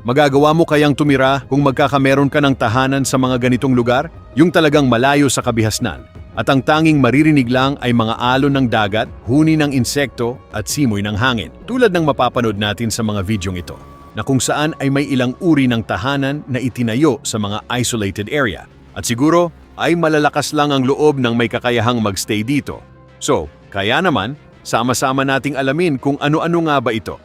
Magagawa mo kayang tumira kung magkakameron ka ng tahanan sa mga ganitong lugar? Yung talagang malayo sa kabihasnan. At ang tanging maririnig lang ay mga alon ng dagat, huni ng insekto at simoy ng hangin. Tulad ng mapapanood natin sa mga videong ito, na kung saan ay may ilang uri ng tahanan na itinayo sa mga isolated area. At siguro ay malalakas lang ang loob ng may kakayahang magstay dito. So, kaya naman, sama-sama nating alamin kung ano-ano nga ba ito.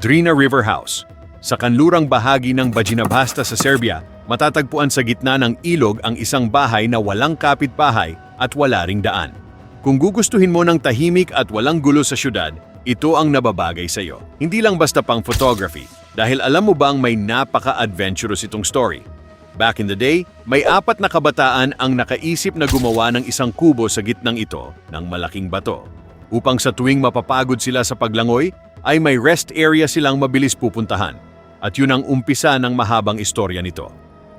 Drina River House. Sa kanlurang bahagi ng Bajinabhasta sa Serbia, matatagpuan sa gitna ng ilog ang isang bahay na walang kapitbahay at wala ring daan. Kung gugustuhin mo ng tahimik at walang gulo sa syudad, ito ang nababagay sa iyo. Hindi lang basta pang photography, dahil alam mo bang may napaka-adventurous itong story. Back in the day, may 4 na kabataan ang nakaisip na gumawa ng isang kubo sa gitnang ito ng malaking bato. Upang sa tuwing mapapagod sila sa paglangoy, ay may rest area silang mabilis pupuntahan. At yun ang umpisa ng mahabang istorya nito.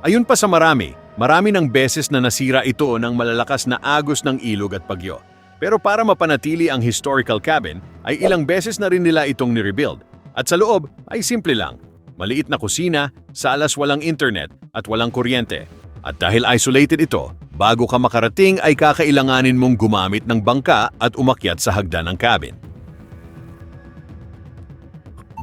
Ayun pa sa marami ng beses na nasira ito ng malalakas na agos ng ilog at bagyo. Pero para mapanatili ang historical cabin, ay ilang beses na rin nila itong nirebuild. At sa loob ay simple lang. Maliit na kusina, salas walang internet at walang kuryente. At dahil isolated ito, bago ka makarating ay kakailanganin mong gumamit ng bangka at umakyat sa hagdan ng cabin.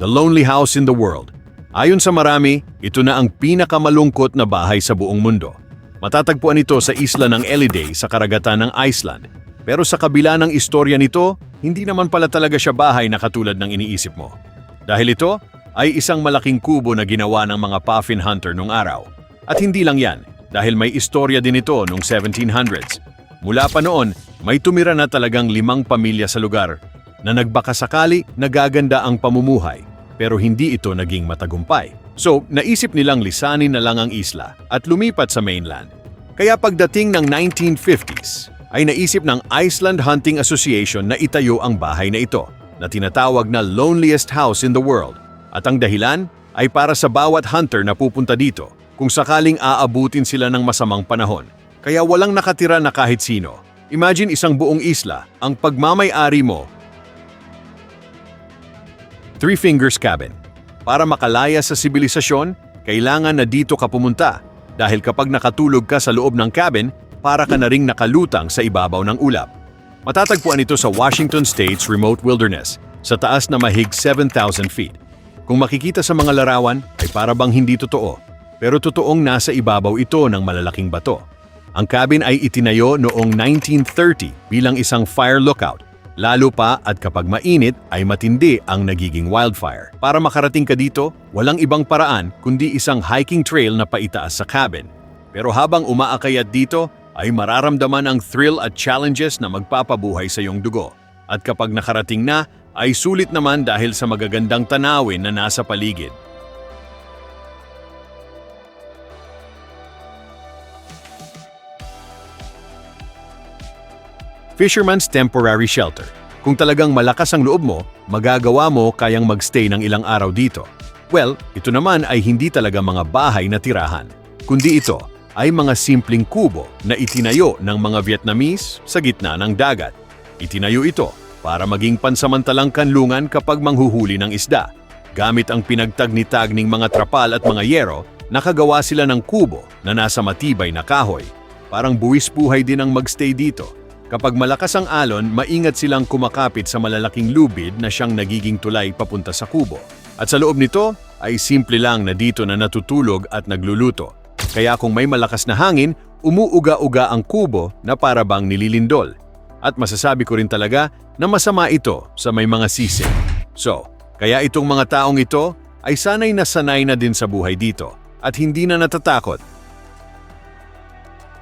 The lonely house in the world. Ayon sa marami, ito na ang pinakamalungkot na bahay sa buong mundo. Matatagpuan ito sa isla ng Elliday sa karagatan ng Iceland. Pero sa kabila ng istorya nito, hindi naman pala talaga siya bahay na katulad ng iniisip mo. Dahil ito ay isang malaking kubo na ginawa ng mga puffin hunter nung araw. At hindi lang yan, dahil may istorya din ito nung 1700s. Mula pa noon, may tumira na talagang 5 pamilya sa lugar na nagbakasakali nagaganda ang pamumuhay, pero hindi ito naging matagumpay. So, naisip nilang lisanin na lang ang isla at lumipat sa mainland. Kaya pagdating ng 1950s, ay naisip ng Iceland Hunting Association na itayo ang bahay na ito, na tinatawag na loneliest house in the world. At ang dahilan ay para sa bawat hunter na pupunta dito kung sakaling aabutin sila ng masamang panahon. Kaya walang nakatira na kahit sino. Imagine isang buong isla, ang pagmamay-ari mo, Three Fingers Cabin. Para makalaya sa sibilisasyon, kailangan na dito ka pumunta dahil kapag nakatulog ka sa loob ng cabin, para ka na ring nakalutang sa ibabaw ng ulap. Matatagpuan ito sa Washington State's remote wilderness, sa taas na mahig 7,000 feet. Kung makikita sa mga larawan, ay para bang hindi totoo, pero totoong nasa ibabaw ito ng malalaking bato. Ang cabin ay itinayo noong 1930 bilang isang fire lookout. Lalo pa at kapag mainit ay matindi ang nagiging wildfire. Para makarating ka dito, walang ibang paraan kundi isang hiking trail na paitaas sa cabin. Pero habang umaakayat dito, ay mararamdaman ang thrill at challenges na magpapabuhay sa iyong dugo. At kapag nakarating na, ay sulit naman dahil sa magagandang tanawin na nasa paligid. Fisherman's Temporary Shelter. Kung talagang malakas ang loob mo, magagawa mo kayang magstay ng ilang araw dito. Well, ito naman ay hindi talaga mga bahay na tirahan, kundi ito ay mga simpleng kubo na itinayo ng mga Vietnamese sa gitna ng dagat. Itinayo ito para maging pansamantalang kanlungan kapag manghuhuli ng isda. Gamit ang pinagtagni-tagning mga trapal at mga yero, nakagawa sila ng kubo na nasa matibay na kahoy. Parang buwis buhay din ang magstay dito. Kapag malakas ang alon, maingat silang kumakapit sa malalaking lubid na siyang nagiging tulay papunta sa kubo. At sa loob nito ay simple lang na dito na natutulog at nagluluto. Kaya kung may malakas na hangin, umuuga-uga ang kubo na para bang nililindol. At masasabi ko rin talaga na masama ito sa may mga sisig. So, kaya itong mga taong ito ay sanay na din sa buhay dito at hindi na natatakot.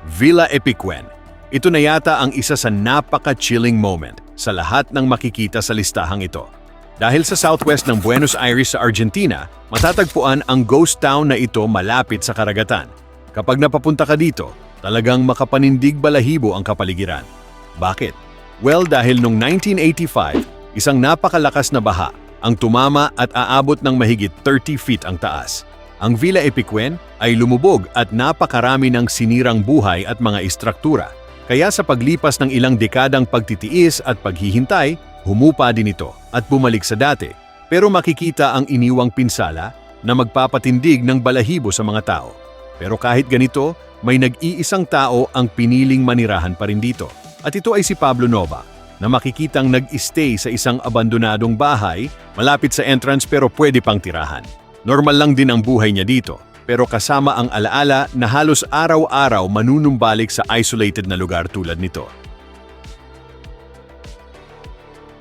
Villa Epiquen. Ito na yata ang isa sa napaka-chilling moment sa lahat ng makikita sa listahang ito. Dahil sa southwest ng Buenos Aires sa Argentina, matatagpuan ang ghost town na ito malapit sa karagatan. Kapag napapunta ka dito, talagang makapanindig balahibo ang kapaligiran. Bakit? Well, dahil noong 1985, isang napakalakas na baha ang tumama at aabot ng mahigit 30 feet ang taas. Ang Villa Epiquen ay lumubog at napakarami ng sinirang buhay at mga istruktura. Kaya sa paglipas ng ilang dekadang pagtitiis at paghihintay, humupa din ito at bumalik sa dati. Pero makikita ang iniwang pinsala na magpapatindig ng balahibo sa mga tao. Pero kahit ganito, may nag-iisang tao ang piniling manirahan pa rin dito. At ito ay si Pablo Nova, na makikitang nag-stay sa isang abandonadong bahay, malapit sa entrance pero pwede pang tirahan. Normal lang din ang buhay niya dito, pero kasama ang alaala na halos araw-araw manunumbalik sa isolated na lugar tulad nito.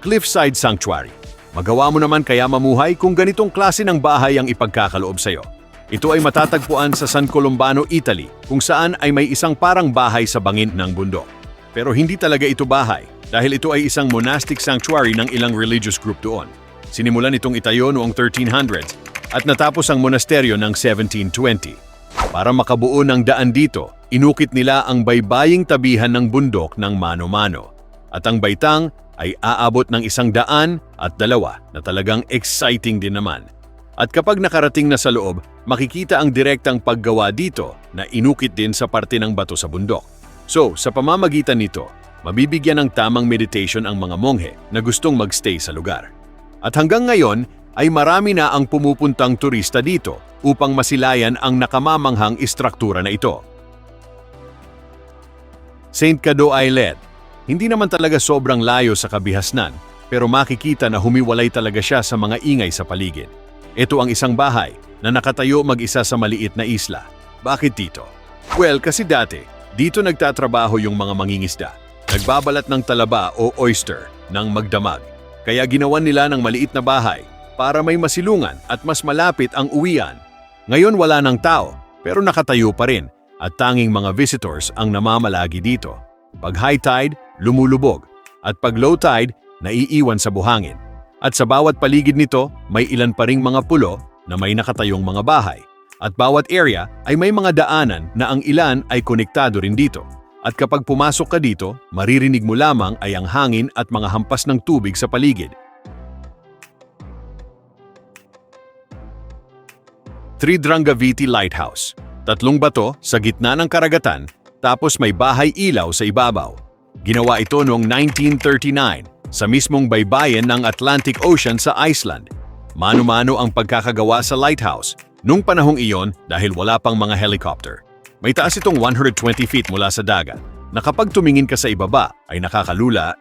Cliffside Sanctuary. Magawa mo naman kaya mamuhay kung ganitong klase ng bahay ang ipagkakaloob sa'yo. Ito ay matatagpuan sa San Colombano, Italy, kung saan ay may isang parang bahay sa bangin ng bundok. Pero hindi talaga ito bahay, dahil ito ay isang monastic sanctuary ng ilang religious group doon. Sinimulan itong itayo noong 1300s at natapos ang monasteryo ng 1720. Para makabuo ng daan dito, inukit nila ang baybaying tabihan ng bundok ng mano-mano. At ang baitang ay aabot ng 102 na talagang exciting din naman. At kapag nakarating na sa loob, makikita ang direktang paggawa dito na inukit din sa parte ng bato sa bundok. So, sa pamamagitan nito, mabibigyan ng tamang meditation ang mga monghe na gustong magstay sa lugar. At hanggang ngayon ay marami na ang pumupuntang turista dito upang masilayan ang nakamamanghang istruktura na ito. Saint Cado Islet. Hindi naman talaga sobrang layo sa kabihasnan, pero makikita na humiwalay talaga siya sa mga ingay sa paligid. Ito ang isang bahay na nakatayo mag-isa sa maliit na isla. Bakit dito? Well, kasi dati, dito nagtatrabaho yung mga mangingisda. Nagbabalat ng talaba o oyster ng magdamag. Kaya ginawan nila ng maliit na bahay para may masilungan at mas malapit ang uwian. Ngayon wala ng tao pero nakatayo pa rin at tanging mga visitors ang namamalagi dito. Pag high tide, lumulubog at pag low tide, naiiwan sa buhangin. At sa bawat paligid nito, may ilan pa ring mga pulo na may nakatayong mga bahay. At bawat area ay may mga daanan na ang ilan ay konektado rin dito. At kapag pumasok ka dito, maririnig mo lamang ay ang hangin at mga hampas ng tubig sa paligid. Tridrangaviti Lighthouse. 3 bato sa gitna ng karagatan, tapos may bahay ilaw sa ibabaw. Ginawa ito noong 1939 sa mismong baybayin ng Atlantic Ocean sa Iceland. Mano-mano ang pagkakagawa sa lighthouse nung panahong iyon dahil wala pang mga helicopter. May taas itong 120 feet mula sa dagat na kapag tumingin ka sa ibaba ay nakakalula.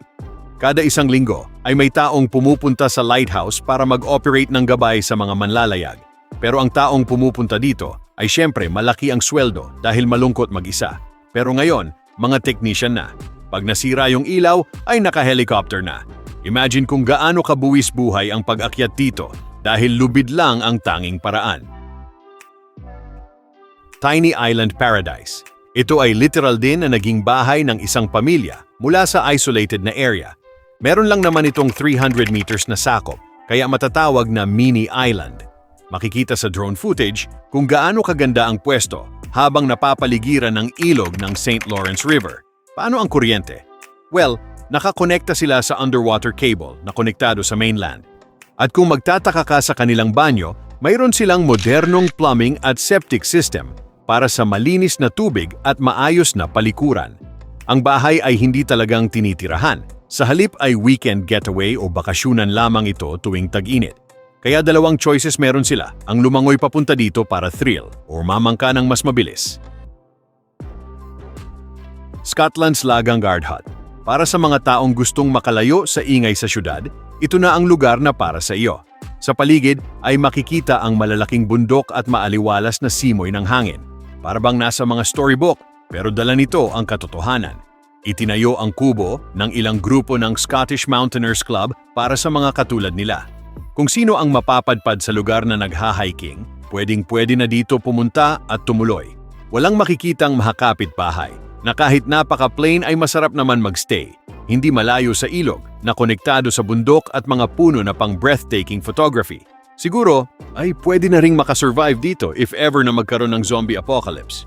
Kada isang linggo ay may taong pumupunta sa lighthouse para mag-operate ng gabay sa mga manlalayag. Pero ang taong pumupunta dito ay syempre malaki ang sweldo dahil malungkot mag-isa. Pero ngayon, mga technician na. Pag nasira yung ilaw ay naka-helicopter na. Imagine kung gaano kabuwis buhay ang pag-akyat dito dahil lubid lang ang tanging paraan. Tiny Island Paradise. Ito ay literal din na naging bahay ng isang pamilya mula sa isolated na area. Meron lang naman itong 300 meters na sakop, kaya matatawag na mini island. Makikita sa drone footage kung gaano kaganda ang pwesto habang napapaligiran ng ilog ng St. Lawrence River. Paano ang kuryente? Well, nakakonekta sila sa underwater cable na konektado sa mainland. At kung magtataka ka sa kanilang banyo, mayroon silang modernong plumbing at septic system para sa malinis na tubig at maayos na palikuran. Ang bahay ay hindi talagang tinitirahan. Sa halip ay weekend getaway o bakasyunan lamang ito tuwing tag-init. Kaya 2 choices meron sila, ang lumangoy papunta dito para thrill o mamangka ng mas mabilis. Scotland's Lagang Guard Hut. Para sa mga taong gustong makalayo sa ingay sa syudad, ito na ang lugar na para sa iyo. Sa paligid ay makikita ang malalaking bundok at maaliwalas na simoy ng hangin. Para bang nasa mga storybook, pero dala nito ang katotohanan. Itinayo ang kubo ng ilang grupo ng Scottish Mountaineers Club para sa mga katulad nila. Kung sino ang mapapadpad sa lugar na nagha-hiking, pwedeng-pwede na dito pumunta at tumuloy. Walang makikitang mahakapit bahay, na kahit napaka-plain ay masarap naman magstay. Hindi malayo sa ilog, na konektado sa bundok at mga puno na pang breathtaking photography. Siguro, ay pwede na ring makasurvive dito if ever na magkaroon ng zombie apocalypse.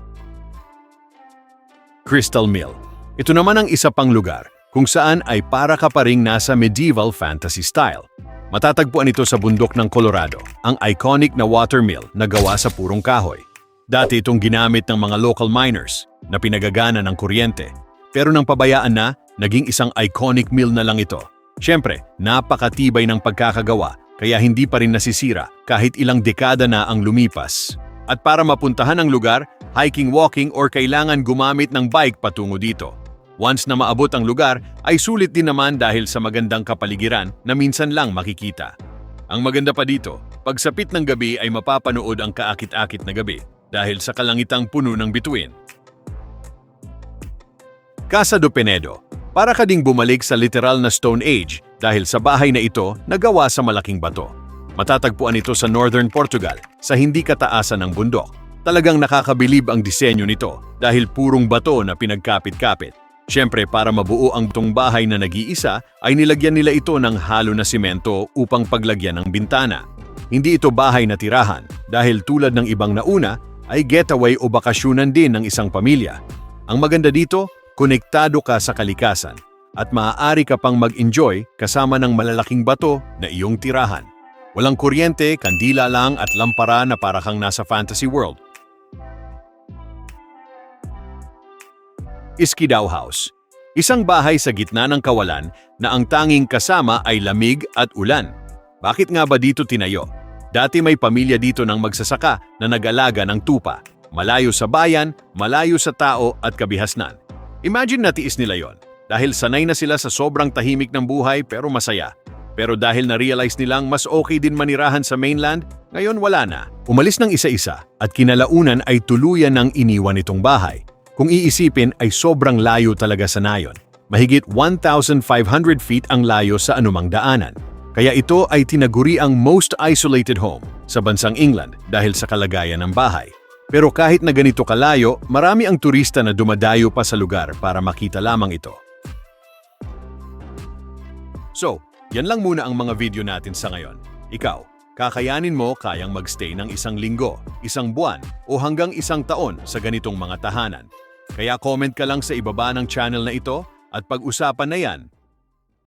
Crystal Mill. Ito naman ang isa pang lugar kung saan ay para ka pa ring nasa medieval fantasy style. Matatagpuan ito sa bundok ng Colorado, ang iconic na water mill na gawa sa purong kahoy. Dati itong ginamit ng mga local miners na pinagagana ng kuryente. Pero nang pabayaan na, naging isang iconic meal na lang ito. Siyempre, napakatibay ng pagkakagawa kaya hindi pa rin nasisira kahit ilang dekada na ang lumipas. At para mapuntahan ang lugar, hiking, walking or kailangan gumamit ng bike patungo dito. Once na maabot ang lugar, ay sulit din naman dahil sa magandang kapaligiran na minsan lang makikita. Ang maganda pa dito, pagsapit ng gabi ay mapapanood ang kaakit-akit na gabi dahil sa kalangitang puno ng bituin. Casa do Penedo, para ka ding bumalik sa literal na Stone Age dahil sa bahay na ito nagawa sa malaking bato. Matatagpuan ito sa Northern Portugal, sa hindi kataasan ng bundok. Talagang nakakabilib ang disenyo nito dahil purong bato na pinagkapit-kapit. Siyempre para mabuo ang itong bahay na nag-iisa ay nilagyan nila ito ng halo na simento upang paglagyan ng bintana. Hindi ito bahay na tirahan dahil tulad ng ibang nauna ay getaway o bakasyunan din ng isang pamilya. Ang maganda dito, konektado ka sa kalikasan at maaari ka pang mag-enjoy kasama ng malalaking bato na iyong tirahan. Walang kuryente, kandila lang at lampara na para kang nasa fantasy world. Iskidao House, isang bahay sa gitna ng kawalan na ang tanging kasama ay lamig at ulan. Bakit nga ba dito tinayo? Dati may pamilya dito ng magsasaka na nag-alaga ng tupa, malayo sa bayan, malayo sa tao at kabihasnan. Imagine natiis nila yon, dahil sanay na sila sa sobrang tahimik ng buhay pero masaya. Pero dahil na-realize nilang mas okay din manirahan sa mainland, ngayon wala na. Umalis ng isa-isa at kinalaunan ay tuluyan ng iniwan itong bahay. Kung iisipin ay sobrang layo talaga sa nayon. Mahigit 1,500 feet ang layo sa anumang daanan. Kaya ito ay tinaguri ang most isolated home sa bansang England dahil sa kalagayan ng bahay. Pero kahit na ganito kalayo, marami ang turista na dumadayo pa sa lugar para makita lamang ito. So, yan lang muna ang mga video natin sa ngayon. Ikaw, kakayanin mo kayang magstay ng isang linggo, isang buwan o hanggang isang taon sa ganitong mga tahanan? Kaya comment ka lang sa ibaba ng channel na ito at pag-usapan na yan